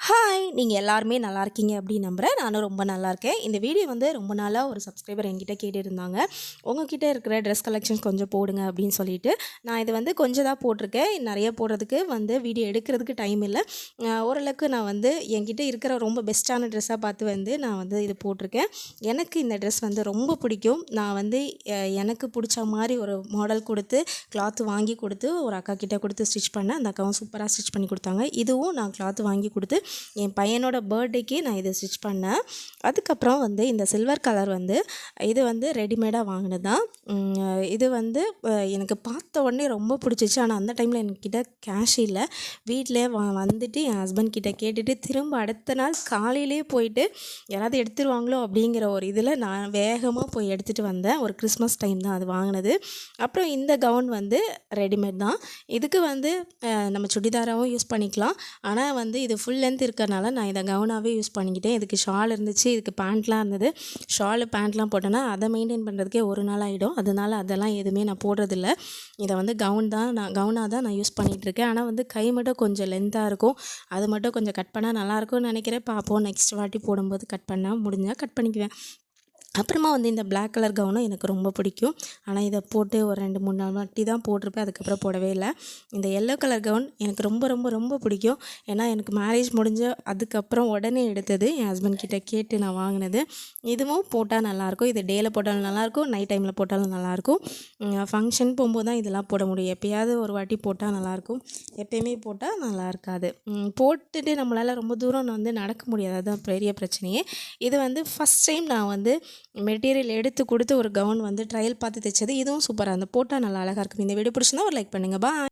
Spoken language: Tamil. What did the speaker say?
ஹாய்! நீங்கள் எல்லாருமே நல்லா இருக்கீங்க அப்படின்னு நம்புகிறேன். நானும் ரொம்ப நல்லா இருக்கேன். இந்த வீடியோ வந்து ரொம்ப நாளாக ஒரு சப்ஸ்கிரைபர் என்கிட்ட கேட்டிருந்தாங்க. உங்ககிட்ட இருக்கிற ட்ரெஸ் கலெக்ஷன்ஸ் கொஞ்சம் போடுங்க அப்படின்னு சொல்லிட்டு. நான் இது வந்து கொஞ்சம் தான் போட்டிருக்கேன். நிறைய போடுறதுக்கு வந்து வீடியோ எடுக்கிறதுக்கு டைம் இல்லை. ஓரளவுக்கு நான் வந்து என்கிட்ட இருக்கிற ரொம்ப பெஸ்ட்டான ட்ரெஸ்ஸாக பார்த்து வந்து நான் வந்து இது போட்டிருக்கேன். எனக்கு இந்த ட்ரெஸ் வந்து ரொம்ப பிடிக்கும். நான் வந்து எனக்கு பிடிச்ச மாதிரி ஒரு மாடல் கொடுத்து கிளாத் வாங்கி கொடுத்து ஒரு அக்கா கிட்டே கொடுத்து ஸ்டிச் பண்ணேன். அந்த அக்காவும் சூப்பராக ஸ்டிச் பண்ணி கொடுத்தாங்க. இதுவும் நான் கிளாத் வாங்கி கொடுத்து என் பையனோட பர்த்டேக்கு நான் இதை ஸ்டிச் பண்ணேன். அதுக்கப்புறம் வந்து இந்த சில்வர் கலர் வந்து இது வந்து ரெடிமேடாக வாங்கினது தான். இது வந்து எனக்கு பார்த்த உடனே ரொம்ப பிடிச்சிச்சு. ஆனால் அந்த டைமில் என்கிட்ட கேஷ் இல்லை. வீட்டிலே வந்துட்டு என் ஹஸ்பண்ட் கிட்டே கேட்டுட்டு திரும்ப அடுத்த நாள் காலையிலே போயிட்டு யாராவது எடுத்துருவாங்களோ அப்படிங்கிற ஒரு இதில் நான் வேகமாக போய் எடுத்துகிட்டு வந்தேன். ஒரு கிறிஸ்மஸ் டைம் தான் அது வாங்கினது. அப்புறம் இந்த கவுன் வந்து ரெடிமேட் தான். இதுக்கு வந்து நம்ம சுடிதாராகவும் யூஸ் பண்ணிக்கலாம். ஆனால் வந்து இது ஃபுல் லென்த் இருக்கிறனால நான் இதை கவுனாகவே யூஸ் பண்ணிக்கிட்டேன். இதுக்கு ஷால் இருந்துச்சு, இதுக்கு பேண்ட்லாம் இருந்தது. ஷாலு பேண்ட்லாம் போட்டேன்னா அதை மெயின்டைன் பண்ணுறதுக்கே ஒரு நாள் ஆகிடும். அதனால் அதெல்லாம் எதுவுமே நான் போடுறதில்ல. இதை வந்து கவுனாக தான் நான் யூஸ் பண்ணிகிட்ருக்கேன். ஆனால் வந்து கை மட்டும் கொஞ்சம் லென்த்தாக இருக்கும். அது மட்டும் கொஞ்சம் கட் பண்ணால் நல்லாயிருக்கும்னு நினைக்கிறேன். பார்ப்போம், நெக்ஸ்ட் வாட்டி போடும்போது கட் பண்ணால் முடிஞ்சால் கட் பண்ணிக்குவேன். அப்புறமா வந்து இந்த பிளாக் கலர் கவுனும் எனக்கு ரொம்ப பிடிக்கும். ஆனால் இதை போட்டு ஒரு 2-3 நாள் வாட்டி தான் போட்டிருப்பேன். அதுக்கப்புறம் போடவே இல்லை. இந்த எல்லோ கலர் கவுன் எனக்கு ரொம்ப ரொம்ப ரொம்ப பிடிக்கும். ஏன்னா எனக்கு மேரேஜ் முடிஞ்ச அதுக்கப்புறம் உடனே எடுத்தது. என் ஹஸ்பண்ட் கிட்டே கேட்டு நான் வாங்கினது. இதுவும் போட்டால் நல்லாயிருக்கும். இது டேயில் போட்டாலும் நல்லாயிருக்கும், நைட் டைமில் போட்டாலும் நல்லாயிருக்கும். ஃபங்க்ஷன் போகும்போது தான் இதெல்லாம் போட முடியும். எப்போயாவது ஒரு வாட்டி போட்டால் நல்லாயிருக்கும். எப்போயுமே போட்டால் நல்லா இருக்காது. போட்டுட்டு நம்மளால் ரொம்ப தூரம் வந்து நடக்க முடியாது. அதுதான் பெரிய பிரச்சனையே. இது வந்து ஃபஸ்ட் டைம் நான் வந்து மெட்டீரியல் எடுத்து கொடுத்து ஒரு கவுன் வந்து ட்ரையல் பார்த்து தைச்சது. இதுவும் சூப்பராக இருந்தது. போட்டால் நல்லா அழகாக இருக்கும். இந்த வீடியோ பிடிச்சிருந்தா ஒரு லைக் பண்ணுங்கள். பாய்.